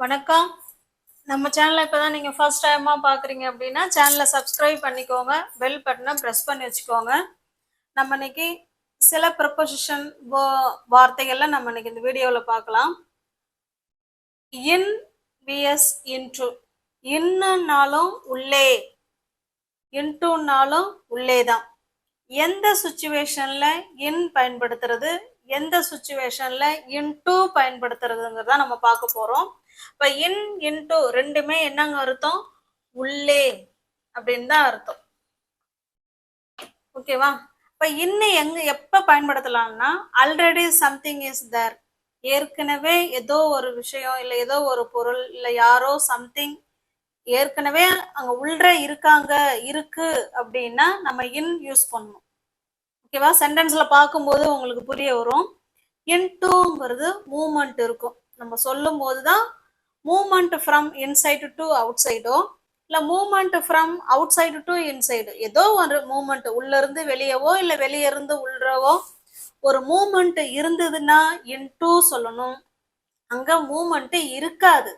வணக்கம். நம்ம சேனலை இப்போதான் நீங்கள் ஃபர்ஸ்ட் டைமாக பார்க்குறீங்க அப்படின்னா சேனலை சப்ஸ்கிரைப் பண்ணிக்கோங்க, பெல் பட்டனை ப்ரெஸ் பண்ணி வச்சுக்கோங்க. நம்ம இன்னைக்கு சில ப்ரொபோசிஷன் வார்த்தைகள்லாம் நம்ம இன்னைக்கு இந்த வீடியோவில் பார்க்கலாம். இன் விஎஸ் இன்டு. இன்னுனாலும் உள்ளே, இன்டுனாலும் உள்ளே தான். எந்த சுச்சுவேஷனில் இன் பயன்படுத்துறது, எந்த சுச்சுவேஷன்ல இன்டு பயன்படுத்துறதுங்கிறத நம்ம பார்க்க போறோம். இப்ப இன் இன்டு ரெண்டுமே என்னங்க அர்த்தம்? உள்ளே அப்படின்னு தான் அர்த்தம். ஓகேவா? இப்ப இன்னும் எப்ப பயன்படுத்தலாம்னா ஆல்ரெடி சம்திங் இஸ் தேர், ஏற்கனவே ஏதோ ஒரு விஷயம் இல்லை ஏதோ ஒரு பொருள் இல்லை யாரோ சம்திங் ஏற்கனவே அங்க உள்ள இருக்காங்க இருக்கு அப்படின்னா நம்ம இன் யூஸ் பண்ணணும். ஓகேவா? சென்டென்ஸ்ல பார்க்கும்போது உங்களுக்கு புரிய வரும். இன்டுங்கிறது மூமெண்ட் இருக்கும். நம்ம சொல்லும் போதுதான் movement from inside to out சைடோ இல்லை movement from outside to inside ஏதோ ஒரு மூமெண்ட் உள்ள இருந்து வெளியவோ இல்லை வெளியே இருந்து உள்ளவோ ஒரு மூமெண்ட் இருந்ததுன்னா இன்டு சொல்லணும். அங்க மூமெண்ட் இருக்காது,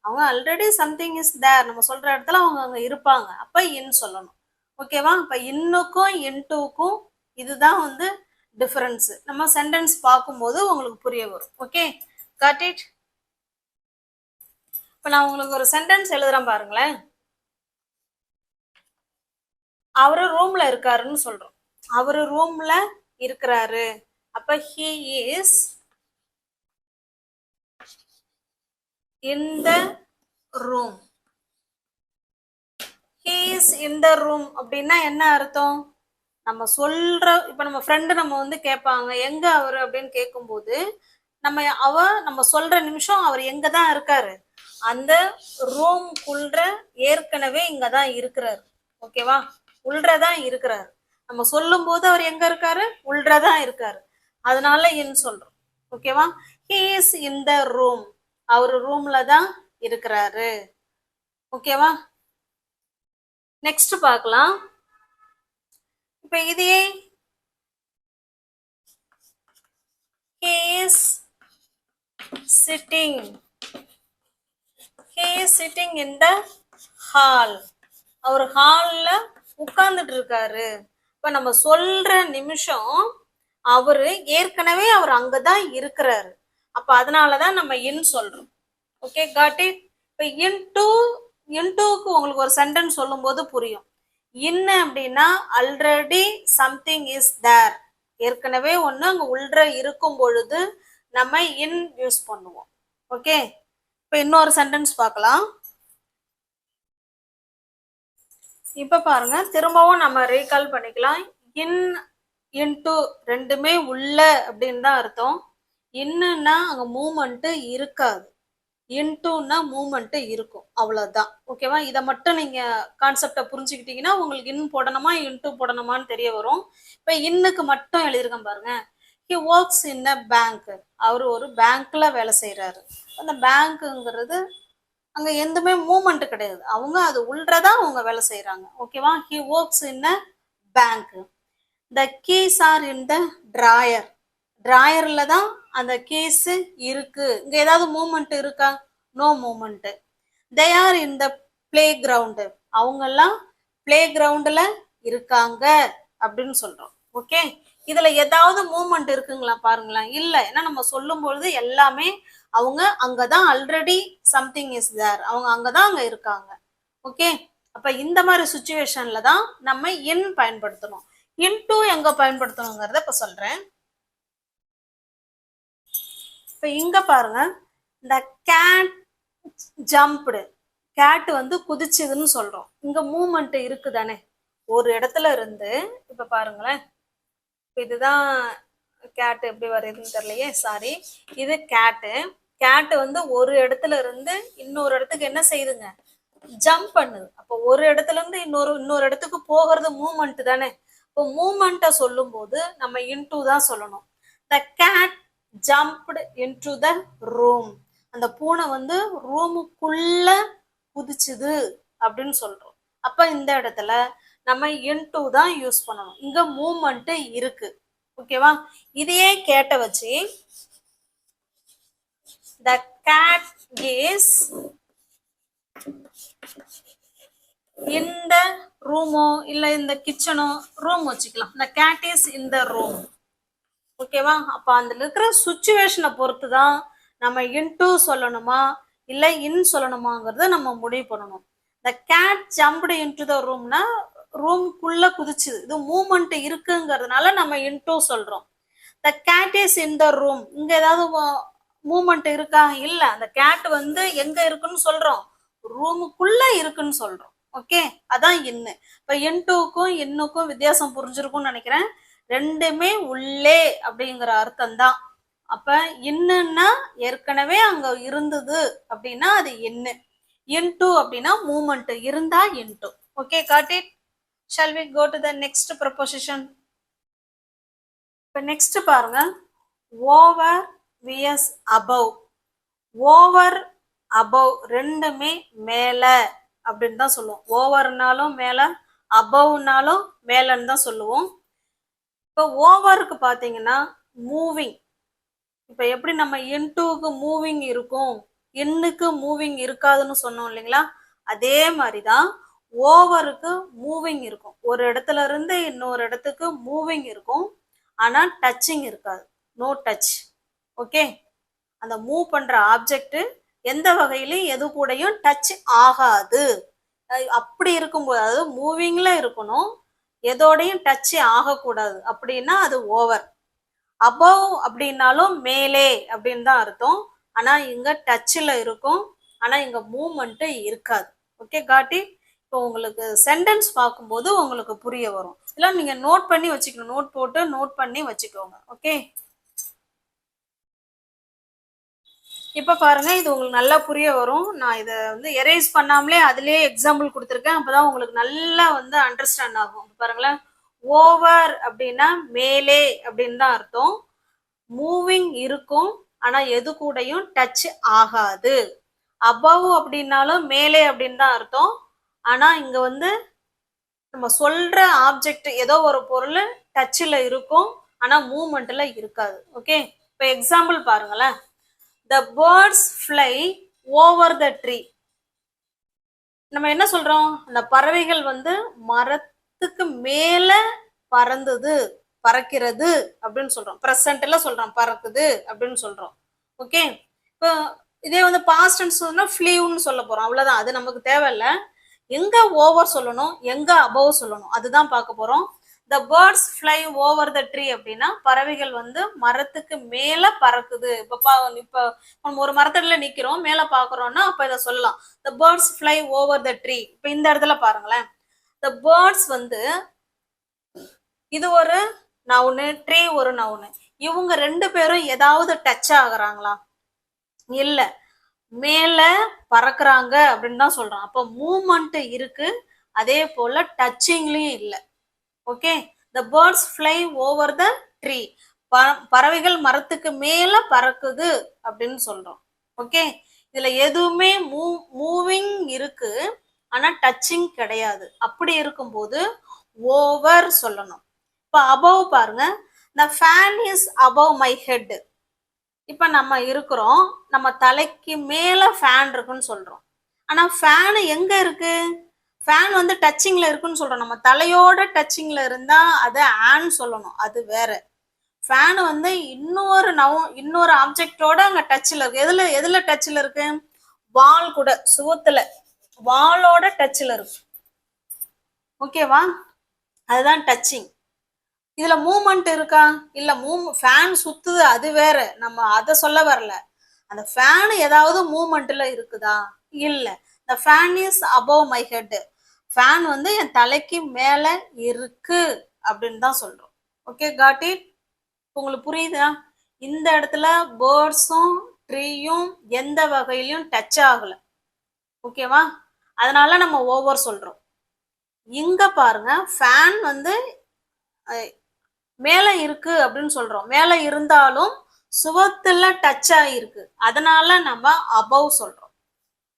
அவங்க ஆல்ரெடி சம்திங் இஸ் தேர் நம்ம சொல்ற இடத்துல அவங்க அங்க இருப்பாங்க, அப்ப இன் சொல்லணும். ஓகேவா? அப்ப இன்னுக்கும் இன்டுக்கும் இதுதான் டிஃபரன்ஸ். நம்ம சென்டென்ஸ் பார்க்கும்போது உங்களுக்கு புரிய வரும். Okay, got it. இப்ப நான் உங்களுக்கு ஒரு சென்டென்ஸ் எழுதுறேன் பாருங்களேன். அவரு ரூம்ல இருக்காருன்னு சொல்றோம். அவரு ரூம்ல இருக்கிறாரு, அப்ப he is in the room. he is in the room அப்படின்னா என்ன அர்த்தம்? நம்ம சொல்ற இப்ப நம்ம ஃப்ரெண்டு நம்ம கேட்பாங்க எங்க அவரு அப்படின்னு கேட்கும்போது நம்ம சொல்ற நிமிஷம் அவர் எங்க தான் இருக்காரு, அந்த ரூம்குள்ள ஏற்கனவே இங்கதான் இருக்கிறாரு. ஓகேவா? உள்ளதான் இருக்கிறாரு. நம்ம சொல்லும் போது அவர் எங்க இருக்காரு, உள்ளதான் இருக்காரு, அதனால இன் சொல்றோம். ஓகேவா? he is in the room, அவரு ரூம்ல தான் இருக்கிறாரு. ஓகேவா? நெக்ஸ்ட் பார்க்கலாம். இப்ப இதையே he is sitting, he is sitting in the hall, அவர் ஹால்ல உட்கார்ந்துட்டு இருக்காரு. இப்ப நம்ம சொல்ற நிமிஷம் அவரு ஏற்கனவே அவர் அங்கதான் இருக்கிறாரு, அப்ப அதனாலதான் நம்ம இன் சொல்றோம். Okay, got it. இப்ப இன்டுக்கு உங்களுக்கு ஒரு சென்டென்ஸ் சொல்லும் போது புரியும். இன் அப்படின்னா ஆல்ரெடி சம்திங் இஸ் தேர், ஏற்கனவே ஒண்ணு அங்க உள்ள இருக்கும் பொழுது நம்ம இன் யூஸ் பண்ணுவோம். ஓகே, இப்ப இன்னொரு சென்டென்ஸ் பார்க்கலாம். இப்ப பாருங்க, திரும்பவும் நம்ம ரீகால் பண்ணிக்கலாம். இன் இன்டு ரெண்டுமே உள்ள அப்படின்னு தான் அர்த்தம். இன்னுன்னா அங்க மூமெண்ட் இருக்காது, இன்டுன்னா மூமெண்ட் இருக்கும், அவ்வளவுதான். ஓகேவா? இதை மட்டும் நீங்க கான்செப்டை புரிஞ்சுக்கிட்டீங்கன்னா உங்களுக்கு இன் போடணுமா இன்டு போடணுமான்னு தெரிய வரும். இப்ப இன்னுக்கு மட்டும் எழுதியிருக்கேன் பாருங்க. he works in a bank, அவர் ஒரு பேங்க்ல வேலை செய்யறாரு. அந்த பேங்க்குங்கிறது அங்க எதுவுமே மூமெண்ட் கிடையாது, அவங்க அது உள்ளதான் அவங்க வேலை செய்யறாங்க. ஓகேவா? he works in a bank. the keys are in the drawer, டிராயர்ல தான் அந்த கேஸ் இருக்கு. இங்க ஏதாவது மூமெண்ட் இருக்கா? No movement. They are in the playground, அவங்க எல்லாம் பிளே கிரவுண்ட்ல இருக்காங்க அப்படின்னு சொல்றோம். ஓகே, இதுல ஏதாவது மூமெண்ட் இருக்குங்களா பாருங்களேன்? இல்ல, ஏன்னா நம்ம சொல்லும் பொழுது எல்லாமே அவங்க அங்கதான் ஆல்ரெடி சம்திங் இஸ் தேர், அவங்க அங்கதான் அங்க இருக்காங்க. ஓகே, அப்ப இந்த மாதிரி சுச்சுவேஷன்ல தான் நம்ம இன் பயன்படுத்தணும். இன்டு எங்க பயன்படுத்தணுங்கிறத இப்ப சொல்றேன். இப்ப இங்க பாருங்க, இந்த கேட் ஜம்ப்டு, கேட் குதிச்சுதுன்னு சொல்றோம். இங்க மூமெண்ட் இருக்குதானே ஒரு இடத்துல இருந்து. இப்ப பாருங்களேன், இதுதான் கேட், எப்படி வருதுன்னு தெரியலையே, சாரி. இது கேட்டு. கேட்டு ஒரு இடத்துல இருந்து இன்னொரு இடத்துக்கு என்ன செய்யுதுங்க, ஜம்ப் பண்ணுது. அப்போ ஒரு இடத்துல இருந்து இன்னொரு இடத்துக்கு போகிறது மூமெண்ட் தானே. இப்போ மூமெண்ட்டை சொல்லும் போது நம்ம இன்டு தான் சொல்லணும். த gate jumped into the room, அந்த பூனை ரூமுக்குள்ள குதிச்சுது அப்படின்னு சொல்றோம். அப்ப இந்த இடத்துல நம்ம இன்டு தான் யூஸ் பண்ணணும், இங்க மூமெண்ட் இருக்கு. ஓகேவா? இதையே கேட்ட வச்சு the cat is in the ரூமோ இல்ல இந்த கிச்சனோ ரூம் வச்சுக்கலாம். the cat is in the room. ஓகேவா? அப்ப அதுல இருக்கிற சுச்சுவேஷனை பொறுத்து தான் நம்ம இன்டு சொல்லணுமா இல்ல இன் சொல்லணுமாங்கிறத நம்ம முடிவு பண்ணணும். the cat jumped into the roomனா ரூம்குள்ள குதிச்சுது. இது மூமெண்ட் இருக்குங்கிறதுனால நம்ம இன்டு சொல்றோம். the cat is in the room. இங்க ஏதாவது மூமெண்ட் இருக்கா? இல்ல. அந்த கேட் வந்து எங்க இருக்குன்னு சொல்றோம்? ரூமுக்குள்ள இருக்குன்னு சொல்றோம். ஓகே, அதான் இன்னு. இப்ப இன்டுக்கும் இன்னுக்கும் வித்தியாசம் புரிஞ்சிருக்கும்னு நினைக்கிறேன். ரெண்டுமே உள்ளே அப்படிங்கிற அர்த்தம் தான். அப்ப இன்னுன்னா ஏற்கனவே அங்க இருந்தது அப்படின்னா அது இன்னு. இன்டு அப்படின்னா மூமெண்ட் இருந்தா into. Okay, got it. Shall we go to the next proposition? இப்ப நெக்ஸ்ட் பாருங்க, over vs above. Over above ரெண்டுமே மேல அப்படின்னு தான் சொல்லுவோம். ஓவர்னாலும் மேல, அபவ்னாலும் மேலன்னு தான் சொல்லுவோம். இப்போ ஓவருக்கு பார்த்தீங்கன்னா மூவிங். இப்போ எப்படி நம்ம இன்டுக்கு மூவிங் இருக்கும், இன்னுக்கு மூவிங் இருக்காதுன்னு சொன்னோம் இல்லைங்களா? அதே மாதிரி தான் ஓவருக்கு மூவிங் இருக்கும். ஒரு இடத்துல இருந்து இன்னொரு இடத்துக்கு மூவிங் இருக்கும், ஆனா டச்சிங் இருக்காது. No touch. ஓகே, அந்த மூவ் பண்ற ஆப்ஜெக்ட் எந்த வகையிலும் எது கூடயும் டச் ஆகாது. அப்படி இருக்கும்போது, அதாவது மூவிங்ல இருக்கணும், எதோடையும் டச் ஆகக்கூடாது. அப்படின்னா அது ஓவர். அபவ் அப்படின்னாலும் மேலே அப்படின்னு தான் அர்த்தம். ஆனா இங்க டச்ல இருக்கும், ஆனா இங்க மூவ்மெண்ட் இருக்காது. ஓகே, காட்டி. இப்போ உங்களுக்கு சென்டென்ஸ் பார்க்கும்போது உங்களுக்கு புரிய வரும். இதெல்லாம் நீங்க நோட் பண்ணி வச்சுக்கணும். நோட் போட்டு நோட் பண்ணி வச்சுக்கோங்க. ஓகே, இப்ப பாருங்க, இது உங்களுக்கு நல்லா புரிய வரும். நான் இதை வந்து எரேஸ் பண்ணாமலே அதுலயே எக்ஸாம்பிள் கொடுத்துருக்கேன். அப்பதான் உங்களுக்கு நல்லா வந்து அண்டர்ஸ்டாண்ட் ஆகும். பாருங்களேன், ஓவர் அப்படின்னா மேலே அப்படின்னு தான் அர்த்தம். மூவிங் இருக்கும், ஆனா எது கூடயும் டச் ஆகாது. அபவ் அப்படின்னாலும் மேலே அப்படின்னு தான் அர்த்தம். ஆனா இங்க வந்து நம்ம சொல்ற ஆப்ஜெக்ட் ஏதோ ஒரு பொருள் டச்ல இருக்கும், ஆனா மூவ்மெண்ட்ல இருக்காது. ஓகே, இப்ப எக்ஸாம்பிள் பாருங்களேன். The birds fly over the tree. நம்ம என்ன சொல்றோம்? அந்த பறவைகள் வந்து மரத்துக்கு மேல பறந்தது, பறக்கிறது அப்படின்னு சொல்றோம். பிரசன்ட்ல சொல்றோம், பறக்குது அப்படின்னு சொல்றோம். ஓகே, இப்போ இதே வந்து பாஸ்ட் டென்ஸ் சொன்னா ஃப்ளீவ்னு சொல்ல போறோம். அவ்வளவுதான். அது நமக்கு தேவையில்ல. எங்க ஓவர் சொல்லணும், எங்க அபவ் சொல்லணும், அதுதான் பார்க்க போறோம். the birds fly over the tree அப்படின்னா பறவைகள் வந்து மரத்துக்கு மேல பறக்குது. இப்ப நம்ம ஒரு மரத்தடியில நிக்கிறோம், மேல பாக்குறோம்னா அப்ப இதை சொல்லலாம், the birds fly over the tree. இப்ப இந்த இடத்துல பாருங்களேன், the birds வந்து இது ஒரு நவுனு, ட்ரீ ஒரு நவுனு. இவங்க ரெண்டு பேரும் ஏதாவது டச் ஆகுறாங்களா? இல்ல. மேல பறக்குறாங்க அப்படின்னு தான் சொல்றோம். அப்ப மூவ்மெண்ட் இருக்கு, அதே போல டச்சிங்லயும் இல்லை. Okay, the birds fly over the tree. பறவைகள் மரத்துக்கு மேல பறக்குது அப்படின்னு சொல்றோம். ஓகே, இதுல எதுவுமே மூவிங் இருக்கு, ஆனா டச்சிங் கிடையாது. அப்படி இருக்கும்போது ஓவர் சொல்லணும். இப்ப அபவ் பாருங்க, the fan is above my head. இப்ப நம்ம இருக்கிறோம், நம்ம தலைக்கு மேல ஃபேன் இருக்குன்னு சொல்றோம். ஆனா ஃபேன் எங்க இருக்கு? ஃபேன் வந்து டச்சிங்ல இருக்குன்னு சொல்றோம். நம்ம தலையோட டச்சிங்ல இருந்தா அதை ஆன் சொல்லணும், அது வேற. ஃபேன் வந்து இன்னொரு ஆப்ஜெக்டோட அங்க டச்ல இருக்கு. எதுல டச்ல இருக்கு? வால் கூட, சுவத்துல வாலோட டச்ல இருக்கு. ஓகேவா? அதுதான் டச்சிங். இதுல மூவ்மெண்ட் இருக்கா? இல்ல. ஃபேன் சுத்துது, அது வேற. நம்ம அதை சொல்ல வரல. அந்த ஃபேன் ஏதாவது மூவ்மெண்ட்ல இருக்குதா? இல்ல. the fan is above my head. Fan வந்து என் தலைக்கு மேல இருக்கு அப்படின்னு தான் சொல்றோம். Okay, got it. உங்களுக்கு புரியுதா? இந்த இடத்துல பேர்ட்ஸும் ட்ரீயும் எந்த வகையிலும் டச் ஆகல. ஓகேவா? அதனால நம்ம ஓவர் சொல்றோம். இங்க பாருங்க, ஃபேன் வந்து மேல இருக்கு அப்படின்னு சொல்றோம். மேல இருந்தாலும் சுவத்துல டச் ஆகிருக்கு, அதனால நம்ம அபவ் சொல்றோம்.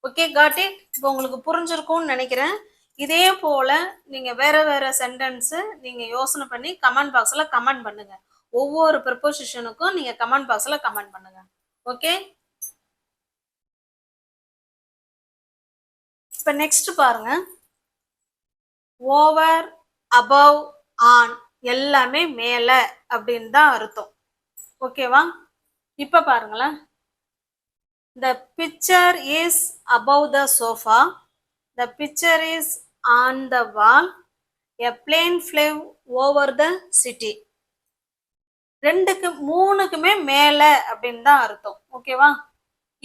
Okay, got it. இப்போ உங்களுக்கு புரிஞ்சிருக்கும்னு நினைக்கிறேன். இதே போல நீங்க வேற வேற சென்டென்ஸ் நீங்க யோசனை பண்ணி கமெண்ட் பாக்ஸ்ல கமெண்ட் பண்ணுங்க. ஒவ்வொரு ப்ரிப்போசிஷனுக்கும் நீங்க கமெண்ட் பாக்ஸ்ல கமெண்ட் பண்ணுங்க. ஓகே. இப்ப நெக்ஸ்ட் பாருங்க, ஓவர், அபவ், ஆன் எல்லாமே மேல அப்படின்னு தான் அர்த்தம். ஓகேவா? இப்ப பாருங்களேன், the picture is above the sofa, the picture is on the wall, a plane flew over the city. ரெண்டுக்கு மூணுக்குமே மேல அப்படின்னு தான் அர்த்தம். ஓகேவா?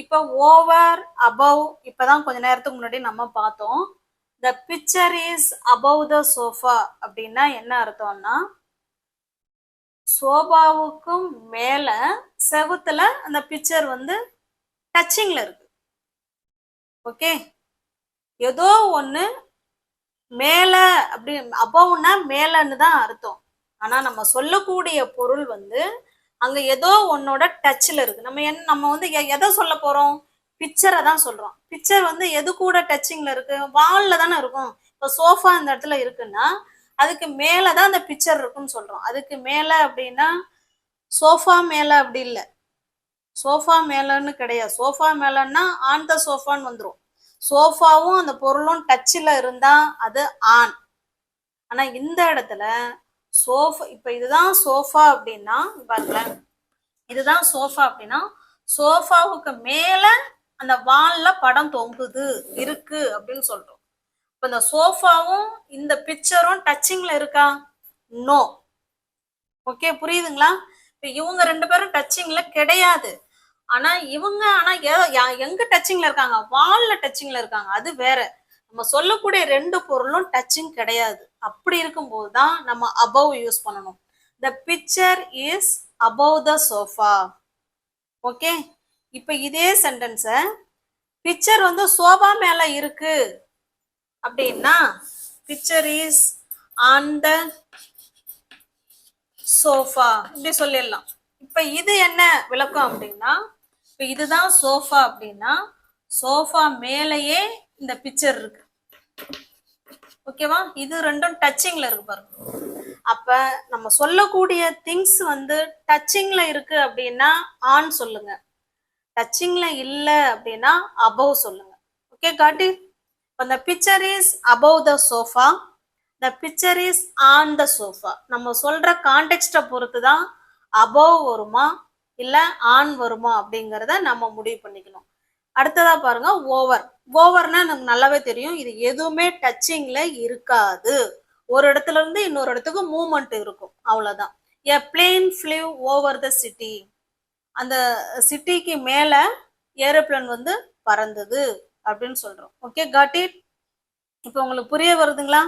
இப்ப ஓவர், அபவ் இப்பதான் கொஞ்ச நேரத்துக்கு முன்னாடி நம்ம பார்த்தோம். the picture is above the sofa அப்படின்னா என்ன அர்த்தம்னா, சோபாவுக்கும் மேல செவுத்துல அந்த பிக்சர் வந்து டச்சிங்ல இருக்கு. ஓகே, ஏதோ ஒண்ணு மேல, அப்படி அபவ்னா மேலன்னு தான் அர்த்தம். ஆனா நம்ம சொல்லக்கூடிய பொருள் வந்து அங்க ஏதோ ஒன்னோட டச்ல இருக்கு. நம்ம வந்து எதை சொல்ல போறோம்? பிக்சரை தான் சொல்றோம். பிக்சர் வந்து எது கூட டச்சிங்ல இருக்கு? வால்ல தானே இருக்கும். இப்போ சோஃபா இந்த இடத்துல இருக்குன்னா அதுக்கு மேலதான் அந்த பிக்சர் இருக்குன்னு சொல்றோம். அதுக்கு மேல அப்படின்னா சோஃபா மேல அப்படி இல்லை, சோஃபா மேலன்னு கிடையாது. சோஃபா மேலன்னா ஆன் த சோஃபான்னு வந்துடும். சோஃபாவும் அந்த பொருளும் டச்சில் இருந்தா அது ஆன். ஆனா இந்த இடத்துல சோஃபா, இப்ப இதுதான் சோஃபா அப்படின்னா பாருங்களேன், இதுதான் சோஃபா அப்படின்னா சோஃபாவுக்கு மேல அந்த வால்ல படம் தொங்குது இருக்கு அப்படின்னு சொல்றோம். இப்ப இந்த சோஃபாவும் இந்த பிக்சரும் டச்சிங்ல இருக்கா? நோ. ஓகே, புரியுதுங்களா? இப்ப இவங்க ரெண்டு பேரும் டச்சிங்ல கிடையாது. ஆனா இவங்க எங்க டச்சிங்ல இருக்காங்க? வால்ல டச்சிங்ல இருக்காங்க. அது வேற. நம்ம சொல்லக்கூடிய ரெண்டு பொருளும் டச்சிங் கிடையாது. அப்படி இருக்கும்போது தான் நம்ம அபவ் யூஸ் பண்ணணும். the picture is above the sofa. Okay, இப்ப இதே சென்டென்ஸ பிக்சர் வந்து சோபா மேல இருக்கு அப்படின்னா picture is on the sofa இப்படி சொல்லிடலாம். இப்ப இது என்ன விளக்கம் அப்படின்னா, இப்ப இதுதான் சோஃபா அப்படின்னா சோஃபா மேலேயே இந்த பிக்சர் இருக்கு. ஓகேவா? இது ரெண்டும் டச்சிங்ல இருக்கு பாருங்க. அப்ப நம்ம சொல்லக்கூடிய திங்ஸ் வந்து டச்சிங்ல இருக்கு அப்படின்னா ஆன் சொல்லுங்க, டச்சிங்ல இல்ல அப்படின்னா அபவ் சொல்லுங்க. ஓகே, காட்டி. the picture is above the sofa, the picture is on the sofa. நம்ம சொல்ற கான்டெக்ஸ்ட பொறுத்து தான் அபவ் வருமா இல்ல ஆன் வருமா அப்படிங்கறத நம்ம முடிவு பண்ணிக்கணும். அடுத்ததா பாருங்க, ஓவர். ஓவர்னா நமக்கு நல்லாவே தெரியும், இது எதுவுமே டச்சிங்ல இருக்காது. ஒரு இடத்துல இருந்து இன்னொரு இடத்துக்கு மூவ்மெண்ட் இருக்கும், அவ்வளவுதான். a plane flew over the city. அந்த சிட்டிக்கு மேல ஏரோப்ளேன் வந்து பறந்தது அப்படின்னு சொல்றோம். Okay, got it? இப்போ உங்களுக்கு புரிய வருதுங்களா?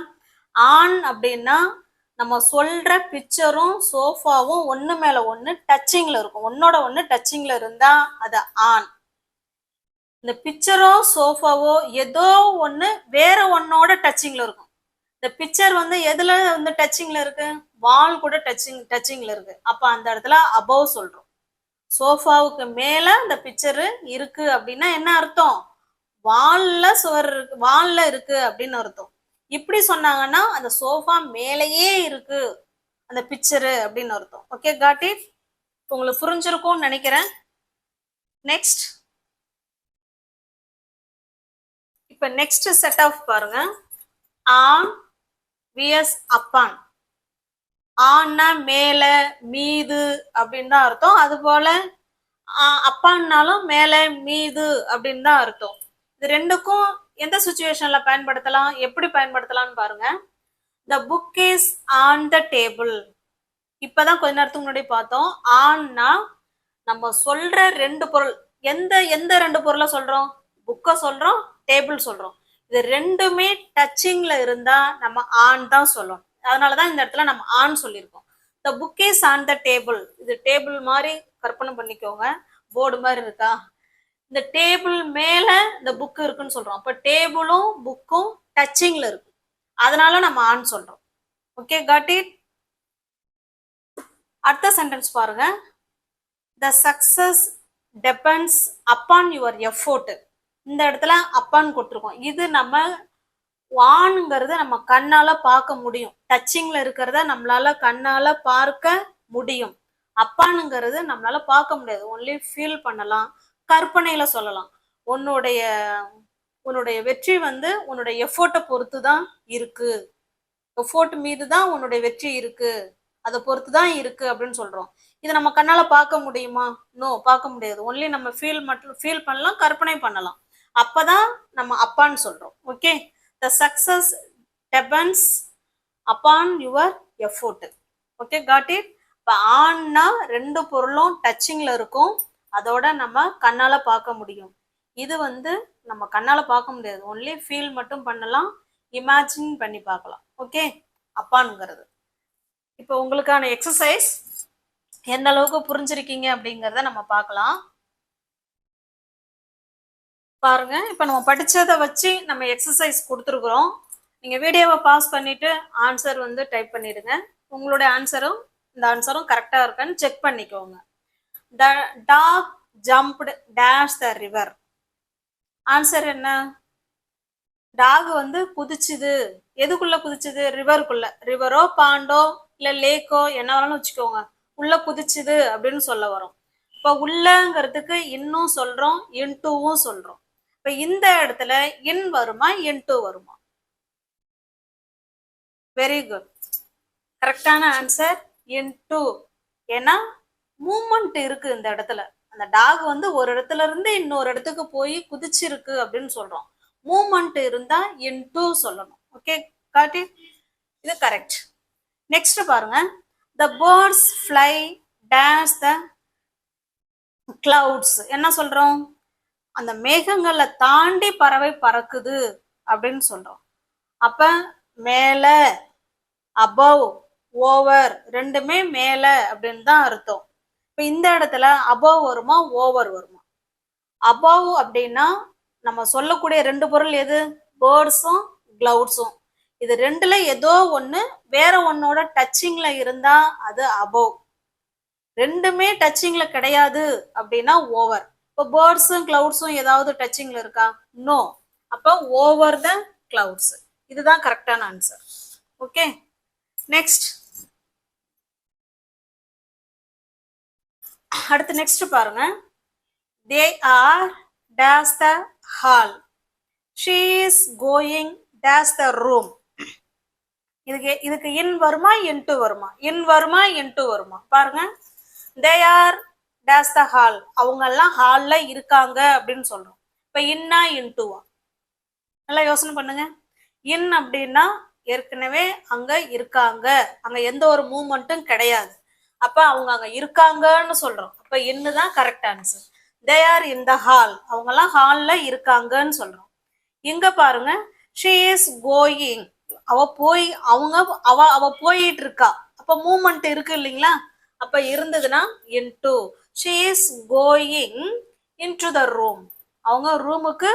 ஆன் அப்படின்னா நம்ம சொல்ற பிக்சரும் சோஃபாவும் ஒண்ணு மேல ஒண்ணு டச்சிங்ல இருக்கும். ஒன்னோட ஒண்ணு டச்சிங்ல இருந்தா அது ஆன். இந்த பிக்சரோ சோஃபாவோ ஏதோ ஒண்ணு வேற ஒன்னோட டச்சிங்ல இருக்கும். இந்த பிக்சர் வந்து எதுல வந்து டச்சிங்ல இருக்கு? வால் கூட டச்சிங்ல இருக்கு. அப்ப அந்த இடத்துல அபவ் சொல்றோம். சோஃபாவுக்கு மேல அந்த பிக்சர் இருக்கு அப்படின்னா என்ன அர்த்தம்? வால்ல சுவர் இருக்கு, வால்ல இருக்கு அப்படின்னு அர்த்தம். இப்படி சொன்னாங்கன்னா அந்த சோஃபா மேலேயே இருக்கு அந்த பிக்சரு அப்படின்னு அர்த்தம். Okay, got it? உங்களுக்கு புரிஞ்சிருக்கும்னு நினைக்கிறேன். நெக்ஸ்ட், இப்ப நெக்ஸ்ட் செட் ஆஃப் பாருங்க, ஆன் விஎஸ் அப்பான். ஆன்னா மேல, மீது அப்படின்னு தான் அர்த்தம். அது போல அப்பான்னாலும் மேல, மீது அப்படின்னு தான் அர்த்தம். இது ரெண்டுக்கும் எந்த சுச்சுவேஷன்ல பயன்படுத்தலாம், எப்படி பயன்படுத்தலாம்னு பாருங்க. the book is on the table. இப்பதான் கொஞ்ச நேரத்துக்கு முன்னாடி பார்த்தோம். ஆன்னா நம்ம சொல்ற ரெண்டு பொருள், எந்த ரெண்டு பொருளை சொல்றோம்? புக்கை சொல்றோம், டேபிள் சொல்றோம். இது ரெண்டுமே டச்சிங்ல இருந்தா நம்ம ஆன் தான் சொல்லணும். அதனாலதான் இந்த இடத்துல நம்ம ஆன் சொல்லியிருக்கோம். the book is on the table. இது டேபிள் மாதிரி கற்பனை பண்ணிக்கோங்க, போர்டு மாதிரி இருக்கா? இந்த டேபிள் மேல இந்த புக் இருக்குன்னு சொல்றோம். அப்ப டேபிளும் புக்கும் டச்சிங்ல இருக்கு, அதனால நம்ம ஆன் சொல்றோம். Okay, got it? அடுத்த சென்டென்ஸ் பாருங்க, the success depends upon your effort. இந்த இடத்துல அப்பான்னு கொடுத்துருக்கோம். இது நம்ம வான்ங்கிறத நம்ம கண்ணால பார்க்க முடியும், டச்சிங்ல இருக்கிறத நம்மளால கண்ணால பார்க்க முடியும். அப்பானுங்கிறது நம்மளால பார்க்க முடியாது, ஒன்லி ஃபீல் பண்ணலாம், கற்பனையில சொல்லலாம். உன்னுடைய உன்னுடைய வெற்றி வந்து உன்னுடைய எஃபோர்ட்டை பொறுத்து தான் இருக்கு. எஃபோர்ட் மீது தான் உன்னுடைய வெற்றி இருக்கு. அதை பொறுத்து தான் இருக்கு அப்படின்னு சொல்றோம். இதை நம்ம கண்ணால பார்க்க முடியுமா? நோ, பார்க்க முடியாது. ஒன்லி நம்ம ஃபீல் பண்ணலாம், கற்பனை பண்ணலாம். அப்பதான் நம்ம அப்பான்னு சொல்றோம். Okay, the success depends upon your effort. Okay, got it. இப்போ ஆன்னா ரெண்டு பொருளும் டச்சிங்ல இருக்கும். அதோட நம்ம கண்ணால பார்க்க முடியும். இது வந்து நம்ம கண்ணால பார்க்க முடியாது. ஒன்லி ஃபீல் மட்டும் பண்ணலாம், இமேஜின் பண்ணி பார்க்கலாம். ஓகே, அப்பான்ங்கிறது. இப்போ உங்களுக்கான எக்ஸசைஸ் எந்த அளவுக்கு புரிஞ்சிருக்கீங்க அப்படிங்கிறத நம்ம பார்க்கலாம். பாருங்க, இப்போ நம்ம படிச்சதை வச்சு நம்ம எக்ஸசைஸ் கொடுத்துருக்குறோம். நீங்க வீடியோவை பாஸ் பண்ணிட்டு ஆன்சர் வந்து டைப் பண்ணிடுங்க. உங்களுடைய ஆன்சரும் இந்த ஆன்சரும் கரெக்டா இருக்கான்னு செக் பண்ணிக்கோங்க. The dog jumped dash the river. Answer என்ன? டாக் வந்து குதிச்சுது. எதுக்குள்ள குதிச்சுது? ரிவருக்குள்ள. ரிவரோ பாண்டோ இல்ல லேக்கோ என்ன வேணாலும் வச்சுக்கோங்க. உள்ள குதிச்சுது அப்படின்னு சொல்ல வரும். இப்ப உள்ளங்கிறதுக்கு இன்னும் சொல்றோம், இன்டூவும் சொல்றோம். இப்ப இந்த இடத்துல இன் வருமா, இன்டூ வருமா? Very good. கரெக்டான ஆன்சர் இன்டூ. ஏன்னா மூமெண்ட் இருக்கு இந்த இடத்துல. அந்த டாக் வந்து ஒரு இடத்துல இருந்து இன்னொரு இடத்துக்கு போய் குதிச்சிருக்கு அப்படின்னு சொல்றோம். மூமெண்ட் இருந்தா இன்டூ சொல்லணும். ஓகே, காட்டி. இது கரெக்ட். நெக்ஸ்ட் பாருங்க. The birds fly dash the clouds. என்ன சொல்றோம்? அந்த மேகங்களை தாண்டி பறவை பறக்குது அப்படின்னு சொல்றோம். அப்ப மேல, above, over ரெண்டுமே மேல அப்படின்னு தான் அர்த்தம். இப்ப இந்த இடத்துல above வருமா, ஓவர் வருமா? above அப்படின்னா நம்ம சொல்லக்கூடிய ரெண்டு பொருள் எது? பேர்ட்ஸும் கிளவுட்ஸும். இது ரெண்டுல ஏதோ ஒண்ணு வேற ஒன்னோட டச்சிங்ல இருந்தா அது அபவ். ரெண்டுமே டச்சிங்ல கிடையாது அப்படின்னா ஓவர். இப்போ பேர்ட்ஸும் கிளவுட்ஸும் ஏதாவது டச்சிங்ல இருக்கா? நோ. அப்போ ஓவர் த கிளவுட்ஸ். இதுதான் கரெக்டான ஆன்சர். Okay, next. அடுத்து நெக்ஸ்ட் பாருங்க. They are dash the hall. She is going dash the room. இதுக்கு இன் வருமா, இன்டூ வருமா? இன் வருமா, இன்டூ வருமா? பாருங்க. They are dash the hall. அவங்க எல்லாம் ஹால்ல இருக்காங்க அப்படின்னு சொல்றோம். இப்ப இன்னா இன்டூவா? நல்லா யோசனை பண்ணுங்க. இன் அப்படின்னா ஏற்கனவே அங்க இருக்காங்க, அங்க எந்த ஒரு மூவ்மெண்ட்டும் கிடையாது. அப்ப அவங்க அங்க இருக்காங்கன்னு சொல்றோம். அப்ப இன்னு தான் correct answer. They are in the hall. அவங்க எல்லாம் ஹால்ல இருக்காங்கன்னு சொல்றோம். இங்க பாருங்க. She is going. அவ போய் அவ போயிட்டு இருக்கா. அப்ப மூமெண்ட் இருக்கு இல்லைங்களா? அப்ப இருந்ததுன்னா into. She is going into the room. அவங்க ரூமுக்கு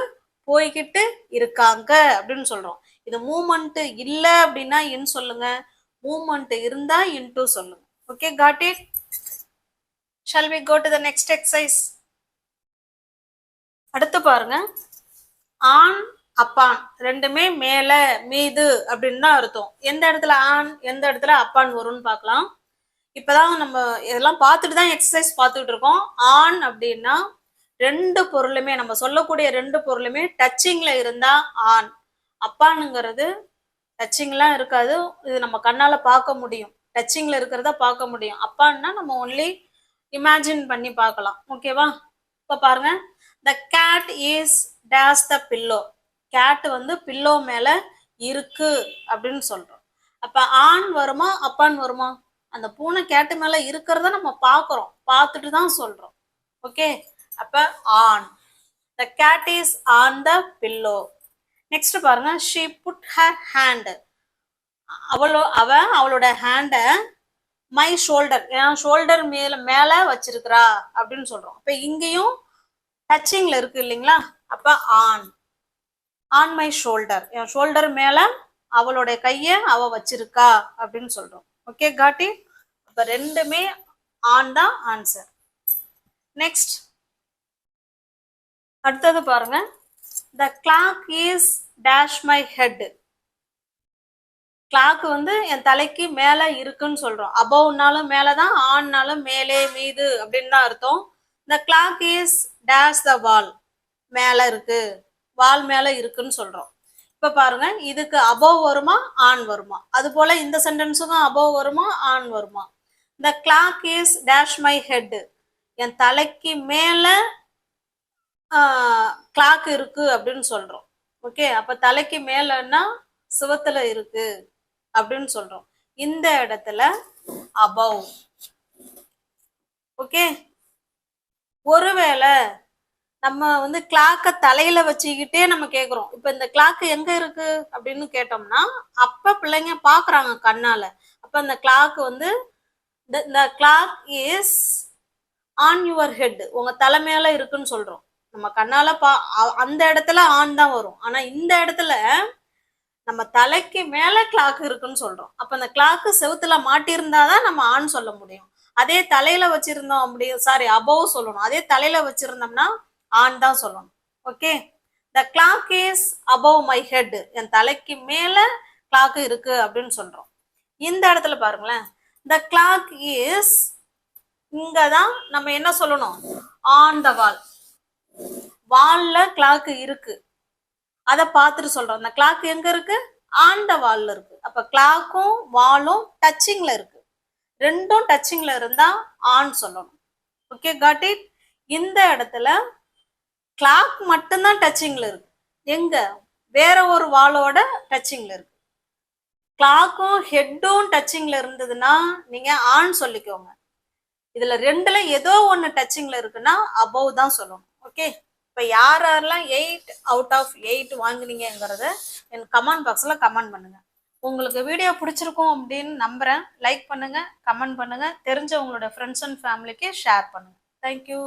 போய்கிட்டு இருக்காங்க அப்படின்னு சொல்றோம். இது மூமெண்ட் இல்ல அப்படின்னா இன் சொல்லுங்க, மூமெண்ட் இருந்தா இன்டூ சொல்லுங்க. Okay, got it. Shall we go to the next exercise? அடுத்து பாருங்க. ஆன் அப்பான் ரெண்டுமே மேல மீது அப்படின்னு தான் அர்த்தம். எந்த இடத்துல ஆன், எந்த இடத்துல அப்பான் வரும்னு பார்க்கலாம். இப்பதான் நம்ம இதெல்லாம் பார்த்துட்டு தான் எக்ஸசைஸ் பார்த்துட்டு இருக்கோம். ஆன் அப்படின்னா ரெண்டு பொருளுமே, நம்ம சொல்லக்கூடிய ரெண்டு பொருளுமே டச்சிங்ல இருந்தா ஆன். அப்பானுங்கிறது டச்சிங்லாம் இருக்காது. இது நம்ம கண்ணால பார்க்க முடியும். டச்சிங்ல இருக்கிறத பார்க்க முடியும். அப்பான்னா நம்ம ஒன்லி இமேஜின் பண்ணி பார்க்கலாம். ஓகேவா? இப்ப பாருங்க. The cat is dash the pillow. Cat வந்து பில்லோ மேல இருக்கு அப்படின்னு சொல்றோம். அப்ப ஆன் வருமா, அப்பான் வருமா? அந்த பூனை கேட்டு மேல இருக்கிறத நம்ம பார்க்கிறோம், பார்த்துட்டு தான் சொல்றோம். ஓகே, அப்ப on. The cat is on the pillow. Next பாருங்க. She put her hand. அவளோட ஹேண்ட மை ஷோல்டர், என் ஷோல்டர் மேல வச்சிருக்கிறா அப்படின்னு சொல்றோம். இப்ப இங்கேயும் டச்சிங்ல இருக்கு இல்லைங்களா? அப்ப ஆன். ஆன் மை ஷோல்டர், என் ஷோல்டர் மேல அவளுடைய கைய அவ வச்சிருக்கா அப்படின்னு சொல்றோம். Okay, got it. அப்ப ரெண்டுமே ஆன் தான் ஆன்சர். நெக்ஸ்ட். அடுத்தது பாருங்க. த clock is dash my head. Clock வந்து என் தலைக்கு மேல இருக்குன்னு சொல்றோம். அபவ்னாலும் மேலதான், ஆன்னாலும் மேலே மீது அப்படின்னு தான் அர்த்தம். The clock is dash the wall. மேல இருக்கு. வால் மேல இருக்குன்னு சொல்றோம். இப்ப பாருங்க, இதுக்கு above வருமா on வருமா? அது போல இந்த சென்டென்ஸுக்கும் above வருமா on வருமா? the clock is dash my head. என் தலைக்கு மேல கிளாக் இருக்கு அப்படின்னு சொல்றோம். ஓகே, அப்ப தலைக்கு மேலன்னா சுவத்துல இருக்கு அப்படின்னு சொல்றோம். இந்த இடத்துல above. ஓகே, ஒருவேளை நம்ம வந்து கிளாக்க தலையில வச்சுக்கிட்டே நம்ம கேக்குறோம், இப்ப இந்த கிளாக் எங்க இருக்கு அப்படின்னு கேட்டோம்னா, அப்ப பிள்ளைங்க பாக்குறாங்க கண்ணால. அப்ப இந்த கிளாக் வந்து the clock is on your head, உங்க தலை மேல இருக்குன்னு சொல்றோம். நம்ம கண்ணால அந்த இடத்துல ஆன் தான் வரும். ஆனா இந்த இடத்துல நம்ம தலைக்கு மேல கிளாக் இருக்குன்னு சொல்றோம். அப்ப அந்த கிளாக் செவுத்துல மாட்டியிருந்தாதான் நம்ம ஆன் சொல்ல முடியும். அதே தலையில வச்சிருந்தோம் அப்படி அபோவ் சொல்லணும். அதே தலையில வச்சிருந்தோம்னா ஆன் தான் சொல்லணும். Okay, the clock is above my head, என் தலைக்கு மேல கிளாக் இருக்கு அப்படின்னு சொல்றோம். இந்த இடத்துல பாருங்களேன், த கிளாக் இஸ், இங்கதான் நம்ம என்ன சொல்லணும், ஆன் த வால், வால்ல கிளாக் இருக்கு, அதை பார்த்துட்டு சொல்றோம். அந்த கிளாக் எங்க இருக்கு, ஆன் த வால்ல இருக்கு. அப்ப கிளாக்கும் வாலும் டச்சிங்ல இருக்கு. ரெண்டும் டச்சிங்ல இருந்தா ஆன் சொல்லணும். Okay, got it. இந்த இடத்துல கிளாக் மட்டும்தான் டச்சிங்ல இருக்கு. எங்க, வேற ஒரு வாலோட டச்சிங்ல இருக்கு. கிளாக்கும் ஹெட்டும் டச்சிங்ல இருந்ததுன்னா நீங்க ஆன் சொல்லிக்கோங்க. இதுல ரெண்டுல ஏதோ ஒன்னு டச்சிங்ல இருக்குன்னா அபோவ் தான் சொல்லணும். ஓகே, இப்ப யாரெல்லாம் 8 out of 8 வாங்குனீங்கிறத என் கமெண்ட் பாக்ஸ்ல கமெண்ட் பண்ணுங்க. உங்களுக்கு வீடியோ பிடிச்சிருக்கும் அப்படின்னு நம்புறேன். லைக் பண்ணுங்க, கமெண்ட் பண்ணுங்க, தெரிஞ்சவங்களோட ஃப்ரெண்ட்ஸ் அண்ட் ஃபேமிலிக்கு ஷேர் பண்ணுங்க. தேங்க்யூ.